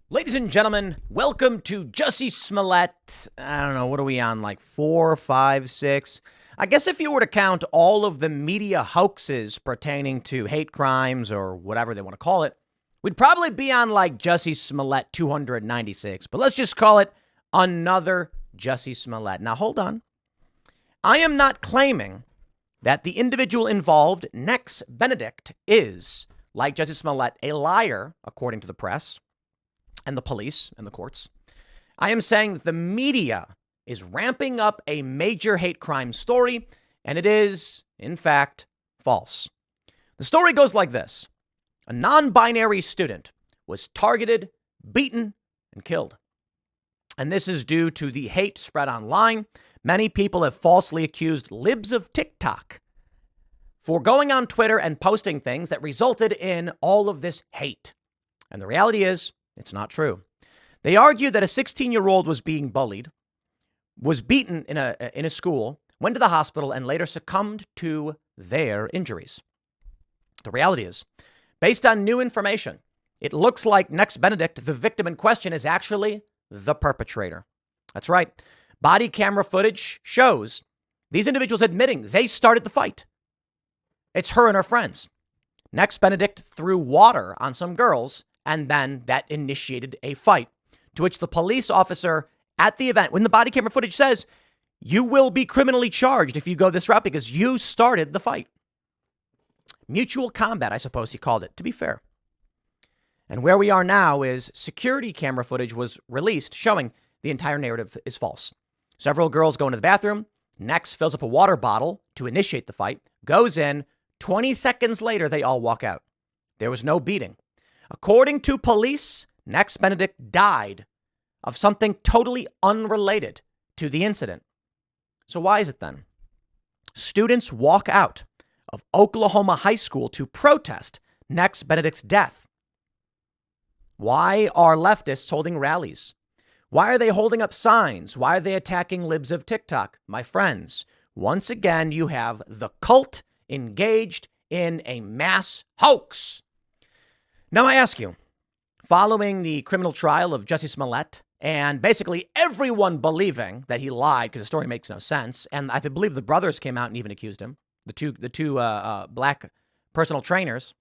Ladies and gentlemen, welcome to Jussie Smollett. I don't know, what are we on, like 4, 5, 6? I guess if you were to count all of the media hoaxes pertaining to hate crimes or whatever they want to call it, we'd probably be on like Jussie Smollett 296. But let's just call it another Jussie Smollett. Now, hold on. I am not claiming that the individual involved, Nex Benedict, is, like Jussie Smollett, a liar, according to the press and the police and the courts. I am saying that the media is ramping up a major hate crime story, and it is, in fact, false. The story goes like this. A non-binary student was targeted, beaten, and killed. And this is due to the hate spread online. Many people have falsely accused libs of TikTok for going on Twitter and posting things that resulted in all of this hate. And the reality is, it's not true. They argue that a 16-year-old was being bullied, was beaten in a school, went to the hospital, and later succumbed to their injuries. The reality is, based on new information, it looks like Nex Benedict, the victim in question, is actually the perpetrator. That's right. Body camera footage shows these individuals admitting they started the fight. It's her and her friends. Nex Benedict threw water on some girls, and then that initiated a fight, to which the police officer at the event, when the body camera footage says, you will be criminally charged if you go this route because you started the fight. Mutual combat, I suppose he called it, to be fair. And where we are now is security camera footage was released showing the entire narrative is false. Several girls go into the bathroom. Nex fills up a water bottle to initiate the fight, goes in. 20 seconds later, they all walk out. There was no beating. According to police, Nex Benedict died of something totally unrelated to the incident. So why is it then? Students walk out of Oklahoma high school to protest Nex Benedict's death. Why are leftists holding rallies? Why are they holding up signs? Why are they attacking libs of TikTok? My friends, once again, you have the cult engaged in a mass hoax. Now, I ask you, following the criminal trial of Jussie Smollett and basically everyone believing that he lied because the story makes no sense, and I believe the brothers came out and even accused him, the two black personal trainers,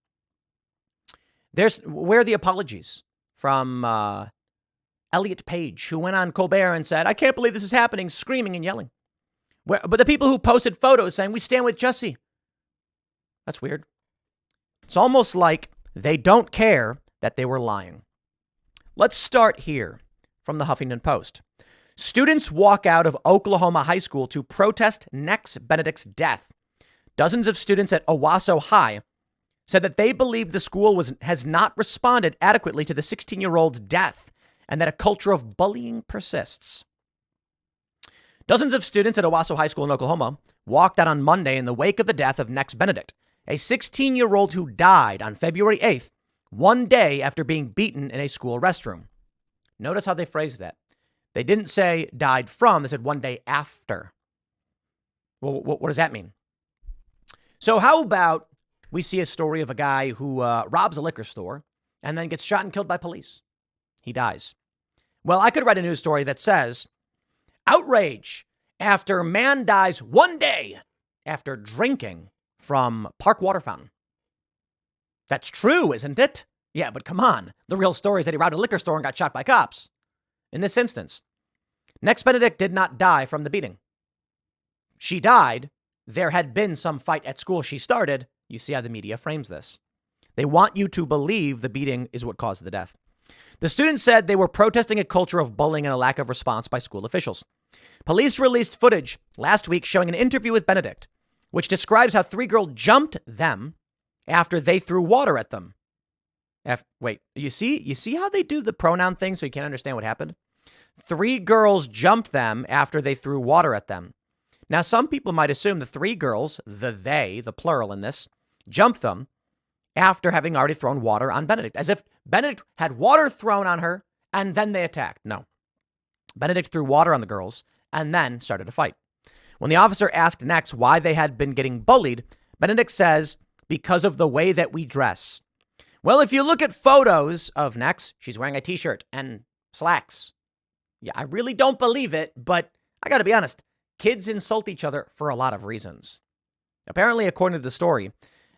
where are the apologies from Elliot Page, who went on Colbert and said, I can't believe this is happening, screaming and yelling. But the people who posted photos saying, we stand with Jussie. That's weird. It's almost like they don't care that they were lying. Let's start here from the Huffington Post. Students walk out of Oklahoma high school to protest Nex Benedict's death. Dozens of students at Owasso High said that they believe the school has not responded adequately to the 16-year-old's death and that a culture of bullying persists. Dozens of students at Owasso High School in Oklahoma walked out on Monday in the wake of the death of Nex Benedict, a 16-year-old who died on February 8th, one day after being beaten in a school restroom. Notice how they phrased that. They didn't say died from, they said one day after. Well, what does that mean? So how about we see a story of a guy who robs a liquor store and then gets shot and killed by police? He dies. Well, I could write a news story that says, outrage after man dies one day after drinking from park water fountain. That's true, isn't it? Yeah, but come on. The real story is that he robbed a liquor store and got shot by cops. In this instance, Nex Benedict did not die from the beating. She died. There had been some fight at school she started. You see how the media frames this. They want you to believe the beating is what caused the death. The students said they were protesting a culture of bullying and a lack of response by school officials. Police released footage last week showing an interview with Benedict, which describes how three girls jumped them after they threw water at them. Wait, you see how they do the pronoun thing so you can't understand what happened? Three girls jumped them after they threw water at them. Now, some people might assume the three girls, the plural in this, jumped them after having already thrown water on Benedict, as if Benedict had water thrown on her and then they attacked. No. Benedict threw water on the girls and then started a fight. When the officer asked Nex why they had been getting bullied, Benedict says, because of the way that we dress. Well, if you look at photos of Nex, she's wearing a t-shirt and slacks. Yeah, I really don't believe it, but I gotta be honest, kids insult each other for a lot of reasons. Apparently, according to the story,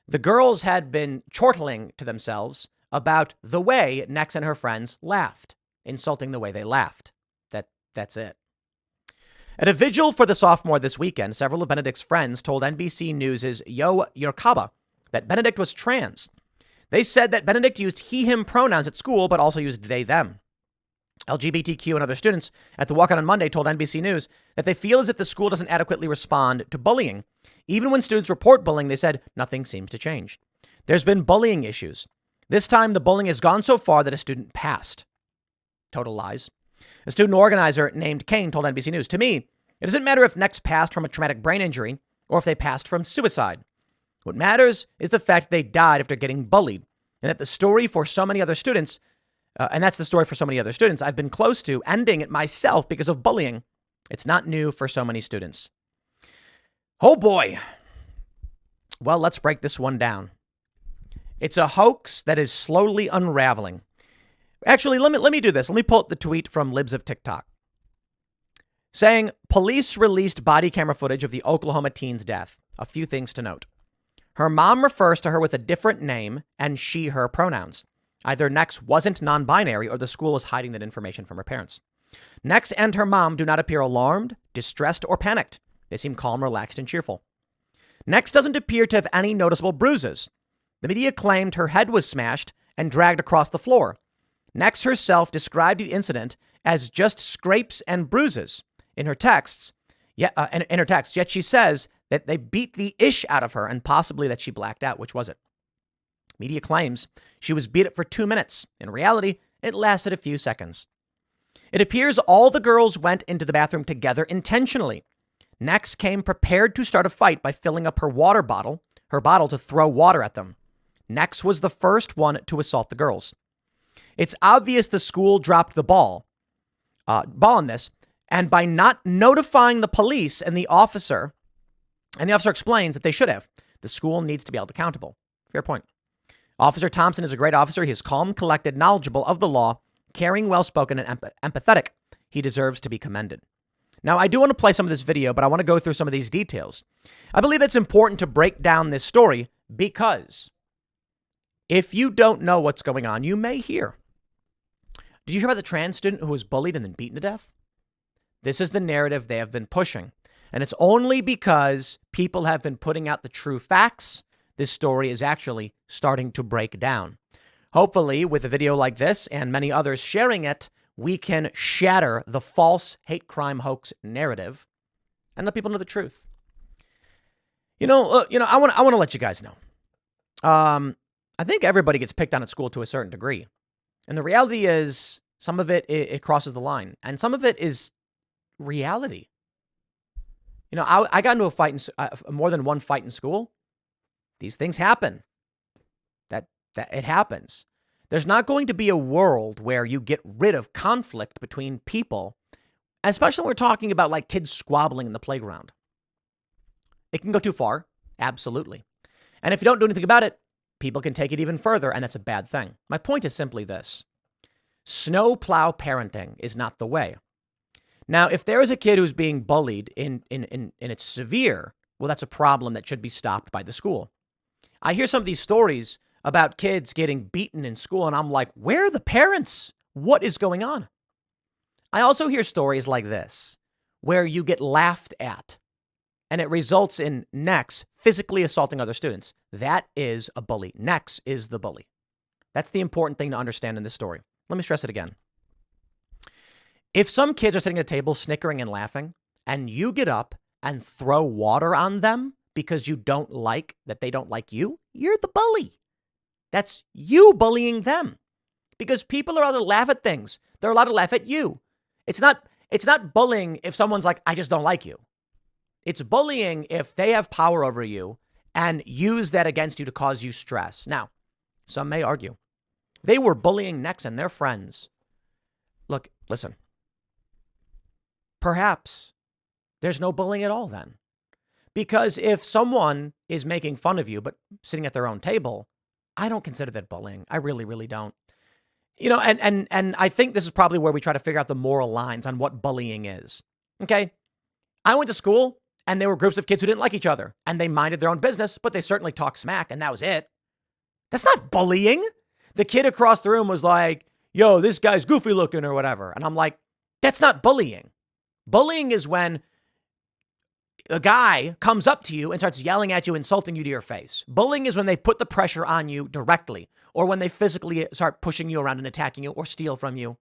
the girls had been chortling to themselves about the way Nex and her friends laughed, insulting the way they laughed. That's it. At a vigil for the sophomore this weekend, several of Benedict's friends told NBC News' Yo Yorkaba that Benedict was trans. They said that Benedict used he/him pronouns at school, but also used they/them. LGBTQ and other students at the walkout on Monday told NBC News that they feel as if the school doesn't adequately respond to bullying. Even when students report bullying, they said nothing seems to change. There's been bullying issues. This time, the bullying has gone so far that a student passed. Total lies. A student organizer named Kane told NBC News, "To me, it doesn't matter if Nex passed from a traumatic brain injury or if they passed from suicide. What matters is the fact they died after getting bullied, and that the story for so many other students, that's the story for so many other students I've been close to ending it myself because of bullying. It's not new for so many students." Oh boy. Well, let's break this one down. It's a hoax that is slowly unraveling. Actually, let me do this. Let me pull up the tweet from Libs of TikTok saying police released body camera footage of the Oklahoma teen's death. A few things to note. Her mom refers to her with a different name and she/her pronouns. Either Nex wasn't non-binary or the school was hiding that information from her parents. Nex and her mom do not appear alarmed, distressed, or panicked. They seem calm, relaxed, and cheerful. Nex doesn't appear to have any noticeable bruises. The media claimed her head was smashed and dragged across the floor. Nex herself described the incident as just scrapes and bruises in her texts. Yet she says that they beat the ish out of her and possibly that she blacked out. Which was it? Media claims she was beat up for 2 minutes. In reality, it lasted a few seconds. It appears all the girls went into the bathroom together intentionally. Nex came prepared to start a fight by filling up her bottle to throw water at them. Nex was the first one to assault the girls. It's obvious the school dropped the ball on this, and by not notifying the police and the officer explains that they should have. The school needs to be held accountable. Fair point. Officer Thompson is a great officer. He is calm, collected, knowledgeable of the law, caring, well-spoken, and empathetic. He deserves to be commended. Now, I do want to play some of this video, but I want to go through some of these details. I believe it's important to break down this story because if you don't know what's going on, you may hear. Did you hear about the trans student who was bullied and then beaten to death? This is the narrative they have been pushing. And it's only because people have been putting out the true facts, this story is actually starting to break down. Hopefully, with a video like this and many others sharing it, we can shatter the false hate crime hoax narrative and let people know the truth. I want to let you guys know. I think everybody gets picked on at school to a certain degree. And the reality is some of it crosses the line and some of it is reality. I got into a fight more than one fight in school. These things happen. That it happens. There's not going to be a world where you get rid of conflict between people, especially when we're talking about like kids squabbling in the playground. It can go too far. Absolutely. And if you don't do anything about it, people can take it even further, and that's a bad thing. My point is simply this. Snowplow parenting is not the way. Now, if there is a kid who's being bullied and it's severe, well, that's a problem that should be stopped by the school. I hear some of these stories about kids getting beaten in school, and I'm like, where are the parents? What is going on? I also hear stories like this, where you get laughed at, and it results in Nex physically assaulting other students. That is a bully. Nex is the bully. That's the important thing to understand in this story. Let me stress it again. If some kids are sitting at a table snickering and laughing, and you get up and throw water on them because you don't like that they don't like you, you're the bully. That's you bullying them. Because people are allowed to laugh at things. They're allowed to laugh at you. It's not bullying if someone's like, I just don't like you. It's bullying if they have power over you and use that against you to cause you stress. Now, some may argue they were bullying Nex and their friends. Look, listen. Perhaps there's no bullying at all then. Because if someone is making fun of you, but sitting at their own table, I don't consider that bullying. I really, really don't. You know, and I think this is probably where we try to figure out the moral lines on what bullying is. Okay? I went to school and there were groups of kids who didn't like each other and they minded their own business, but they certainly talked smack and that was it. That's not bullying. The kid across the room was like, yo, this guy's goofy looking or whatever. And I'm like, that's not bullying. Bullying is when a guy comes up to you and starts yelling at you, insulting you to your face. Bullying is when they put the pressure on you directly or when they physically start pushing you around and attacking you or steal from you.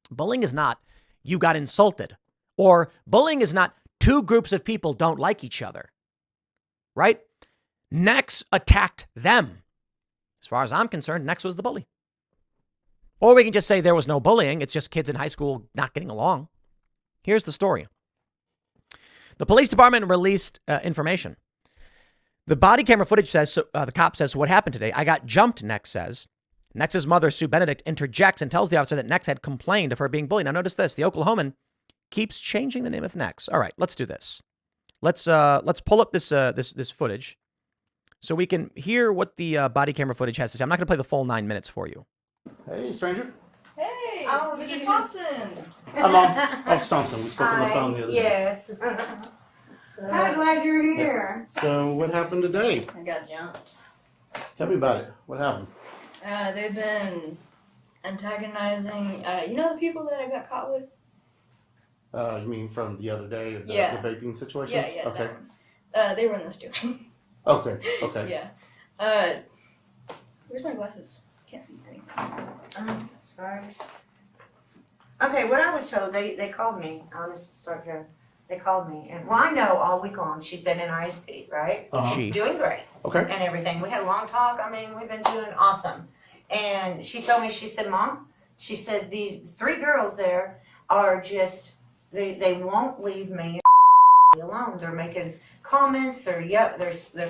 Bullying is not you got insulted, or bullying is not two groups of people don't like each other, right? Nex attacked them. As far as I'm concerned, Nex was the bully. Or we can just say there was no bullying. It's just kids in high school not getting along. Here's the story. The police department released information. The body camera footage says, the cop says, what happened today? I got jumped, Nex says. Nex's mother, Sue Benedict, interjects and tells the officer that Nex had complained of her being bullied. Now notice this, the Oklahoman keeps changing the name of Nex. All right, let's do this. Let's pull up this footage so we can hear what the body camera footage has to say. I'm not going to play the full 9 minutes for you. Hey, stranger. Hey, Oh, Mr. you- Thompson. Hi, Mom. Officer Thompson. We spoke on the phone the other day. Yes. So, I'm glad you're here. So, what happened today? I got jumped. Tell me about it. What happened? They've been antagonizing, you know the people that I got caught with? You mean from the other day, the Yeah. vaping situations? Yeah, Okay. that one. They were in this too. Okay. Okay. Yeah. Where's my glasses? Can't see anything. Sorry. Okay, what I was told, they called me. I'll just start here. They called me, and well, I know all week long she's been in ISD, right? Uh-huh. She. Doing great Okay. and everything. We had a long talk. I mean, we've been doing awesome. And she told me, she said, Mom, she said these 3 girls there are just they won't leave me alone. They're making comments. They're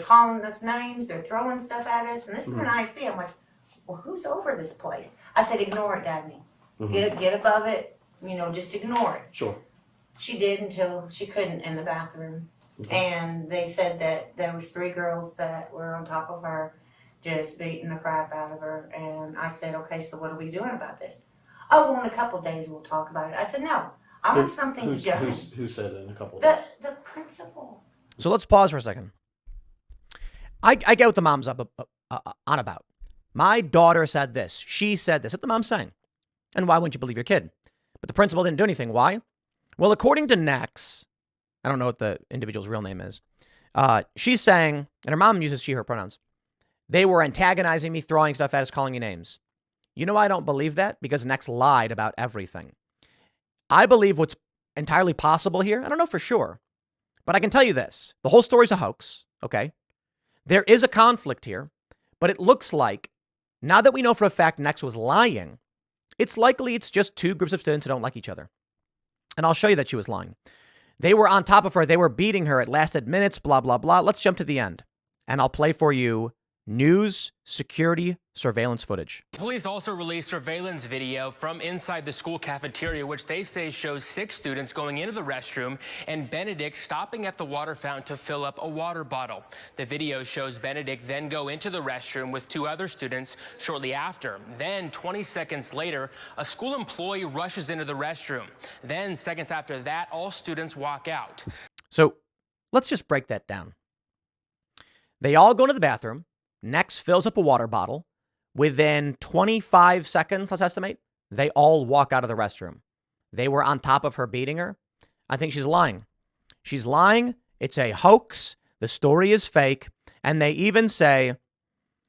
calling us names. They're throwing stuff at us. And this is an ISP. I'm like, well, who's over this place? I said, ignore it, Dagny. Get above it. You know, just ignore it. Sure. She did until she couldn't in the bathroom. And they said that there was 3 girls that were on top of her, just beating the crap out of her. And I said, okay, so what are we doing about this? Oh, well, in a couple of days we'll talk about it. I said, no, I want something done. Who said it in a couple of days? The principal. So let's pause for a second. I get what the mom's on about. My daughter said this. She said this. That's what the mom's saying. And why wouldn't you believe your kid? But the principal didn't do anything. Why? Well, according to Nex, I don't know what the individual's real name is. She's saying, and her mom uses she, her pronouns. They were antagonizing me, throwing stuff at us, calling me names. You know why I don't believe that? Because Nex lied about everything. I believe what's entirely possible here, I don't know for sure, but I can tell you this. The whole story's a hoax, okay? There is a conflict here, but it looks like, now that we know for a fact Nex was lying, it's likely it's just 2 groups of students who don't like each other. And I'll show you that she was lying. They were on top of her. They were beating her. It lasted minutes, blah, blah, blah. Let's jump to the end. And I'll play for you news, security, surveillance footage. Police also released surveillance video from inside the school cafeteria, which they say shows 6 students going into the restroom and Benedict stopping at the water fountain to fill up a water bottle. The video shows Benedict then go into the restroom with 2 other students shortly after. Then 20 seconds later, a school employee rushes into the restroom. Then seconds after that, all students walk out. So let's just break that down. They all go to the bathroom. Nex fills up a water bottle. Within 25 seconds, let's estimate, they all walk out of the restroom. They were on top of her beating her. I think she's lying. She's lying. It's a hoax. The story is fake. And they even say,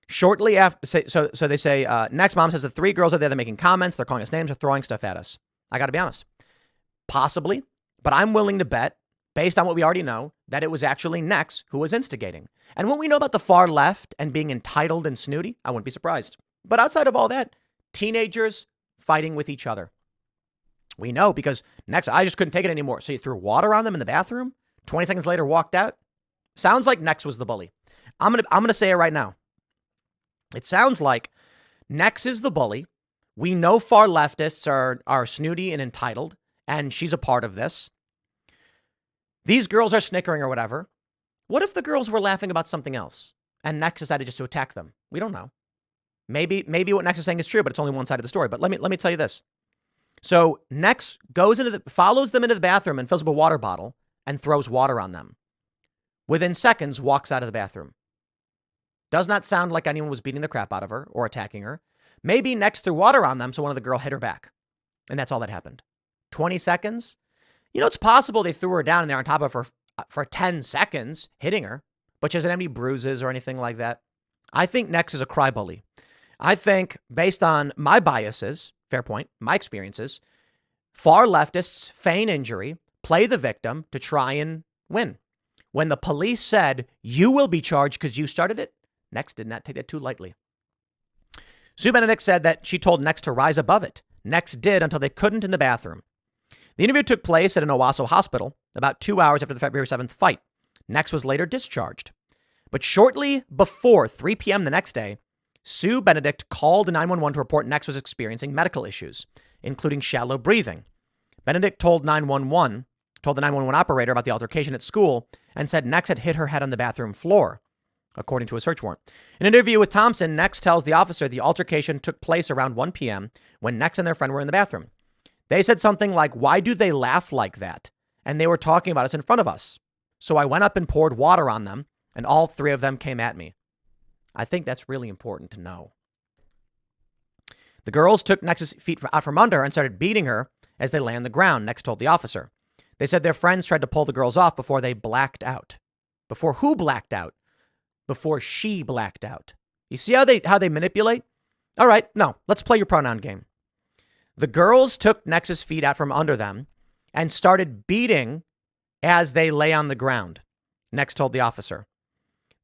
shortly after, so they say, Nex mom says the 3 girls are there. They're making comments. They're calling us names. They're throwing stuff at us. I got to be honest. Possibly. But I'm willing to bet, based on what we already know, that it was actually Nex who was instigating. And what we know about the far left and being entitled and snooty, I wouldn't be surprised. But outside of all that, teenagers fighting with each other. We know because Nex, I just couldn't take it anymore. So you threw water on them in the bathroom, 20 seconds later walked out. Sounds like Nex was the bully. I'm gonna say it right now. It sounds like Nex is the bully. We know far leftists are snooty and entitled, and she's a part of this. These girls are snickering or whatever. What if the girls were laughing about something else and Nex decided just to attack them? We don't know. Maybe what Nex is saying is true, but it's only one side of the story. But let me tell you this. So Nex follows them into the bathroom and fills up a water bottle and throws water on them. Within seconds, walks out of the bathroom. Does not sound like anyone was beating the crap out of her or attacking her. Maybe Nex threw water on them, so one of the girl hit her back. And that's all that happened. 20 seconds? You know, it's possible they threw her down and they're on top of her for 10 seconds, hitting her, but she hasn't any bruises or anything like that. I think Nex is a cry bully. I think, based on my biases, fair point, my experiences, far leftists feign injury, play the victim to try and win. When the police said, you will be charged because you started it, Nex did not take that too lightly. Sue Benedict said that she told Nex to rise above it. Nex did until they couldn't in the bathroom. The interview took place at an Owasso hospital about 2 hours after the February 7th fight. Nex was later discharged. But shortly before 3 p.m. the next day, Sue Benedict called 911 to report Nex was experiencing medical issues, including shallow breathing. Benedict told the 911 operator about the altercation at school and said Nex had hit her head on the bathroom floor, according to a search warrant. In an interview with Thompson, Nex tells the officer the altercation took place around 1 p.m. when Nex and their friend were in the bathroom. They said something like, why do they laugh like that? And they were talking about us in front of us. So I went up and poured water on them, and all three of them came at me. I think that's really important to know. The girls took Nex's feet out from under her and started beating her as they lay on the ground, Nex told the officer. They said their friends tried to pull the girls off before they blacked out. Before who blacked out? Before she blacked out. You see how they manipulate? All right, no, let's play your pronoun game. The girls took Nex's feet out from under them and started beating as they lay on the ground, Nex told the officer.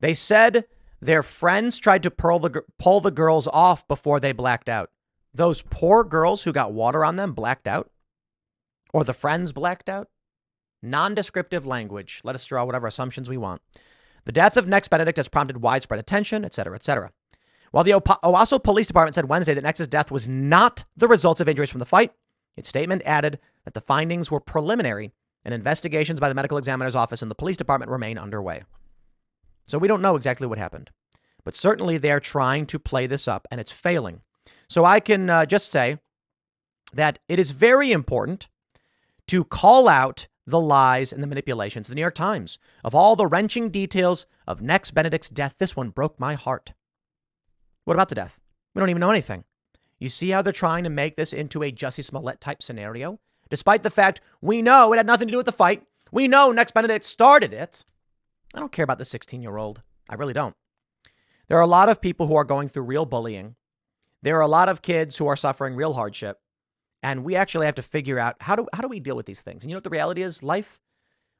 They said their friends tried to pull the girls off before they blacked out. Those poor girls who got water on them blacked out? Or the friends blacked out? Non-descriptive language. Let us draw whatever assumptions we want. The death of Nex Benedict has prompted widespread attention, etc., etc. While the Owasso Police Department said Wednesday that Nex's death was not the result of injuries from the fight, its statement added that the findings were preliminary and investigations by the medical examiner's office and the police department remain underway. So we don't know exactly what happened, but certainly they're trying to play this up and it's failing. So I can just say that it is very important to call out the lies and the manipulations. The New York Times, of all the wrenching details of Nex Benedict's death, this one broke my heart. What about the death? We don't even know anything. You see how they're trying to make this into a Jussie Smollett type scenario? Despite the fact we know it had nothing to do with the fight. We know Nex Benedict started it. I don't care about the 16-year-old. I really don't. There are a lot of people who are going through real bullying. There are a lot of kids who are suffering real hardship. And we actually have to figure out how do we deal with these things? And you know what the reality is? Life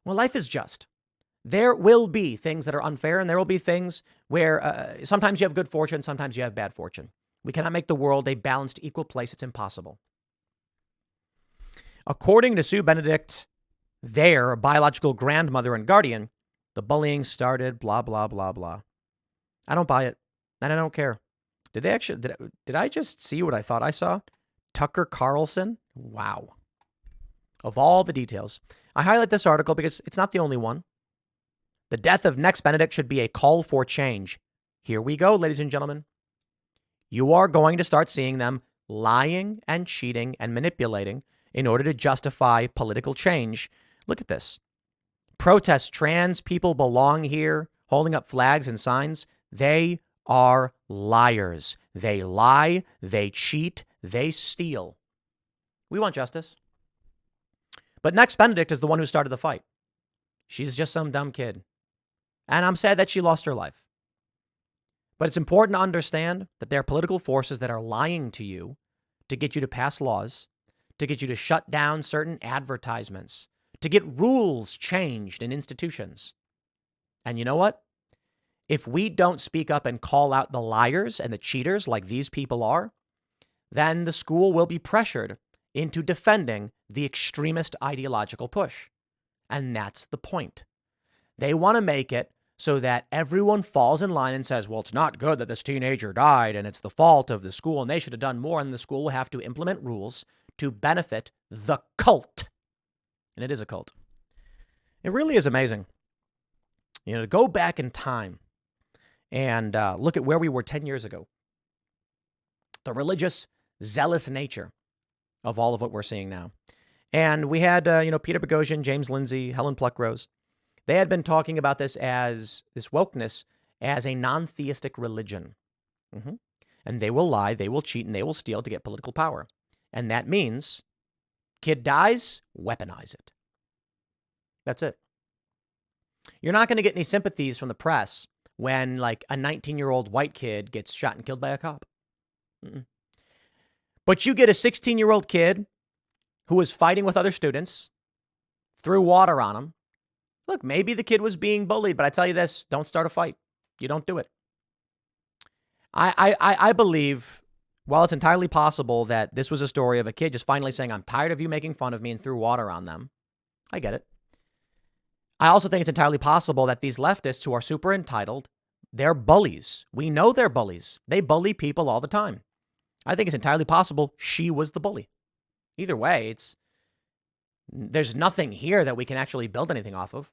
is just. There will be things that are unfair, and there will be things where sometimes you have good fortune, sometimes you have bad fortune. We cannot make the world a balanced, equal place. It's impossible. According to Sue Benedict, their biological grandmother and guardian, the bullying started, blah, blah, blah, blah. I don't buy it, and I don't care. Did I just see what I thought I saw? Tucker Carlson? Wow. Of all the details. I highlight this article because it's not the only one. The death of Nex Benedict should be a call for change. Here we go, ladies and gentlemen. You are going to start seeing them lying and cheating and manipulating in order to justify political change. Look at this. Protest trans people belong here, holding up flags and signs. They are liars. They lie, they cheat, they steal. We want justice. But Nex Benedict is the one who started the fight. She's just some dumb kid. And I'm sad that she lost her life. But it's important to understand that there are political forces that are lying to you to get you to pass laws, to get you to shut down certain advertisements, to get rules changed in institutions. And you know what? If we don't speak up and call out the liars and the cheaters like these people are, then the school will be pressured into defending the extremist ideological push. And that's the point. They want to make it so that everyone falls in line and says, well, it's not good that this teenager died and it's the fault of the school and they should have done more, and the school will have to implement rules to benefit the cult. And it is a cult. It really is amazing. You know, to go back in time and look at where we were 10 years ago. The religious, zealous nature of all of what we're seeing now. And we had, Peter Boghossian, James Lindsay, Helen Pluckrose. They had been talking about this wokeness as a non-theistic religion. And they will lie, they will cheat, and they will steal to get political power. And that means kid dies, weaponize it. That's it. You're not going to get any sympathies from the press when, like, a 19-year-old white kid gets shot and killed by a cop. But you get a 16-year-old kid who was fighting with other students, threw water on him. Look, maybe the kid was being bullied, but I tell you this, don't start a fight. You don't do it. I believe, while it's entirely possible that this was a story of a kid just finally saying, I'm tired of you making fun of me, and threw water on them. I get it. I also think it's entirely possible that these leftists who are super entitled, they're bullies. We know they're bullies. They bully people all the time. I think it's entirely possible she was the bully. Either way, there's nothing here that we can actually build anything off of.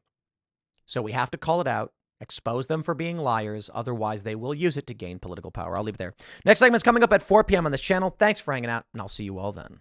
So we have to call it out, expose them for being liars. Otherwise, they will use it to gain political power. I'll leave it there. Next segment's coming up at 4 p.m. on this channel. Thanks for hanging out, and I'll see you all then.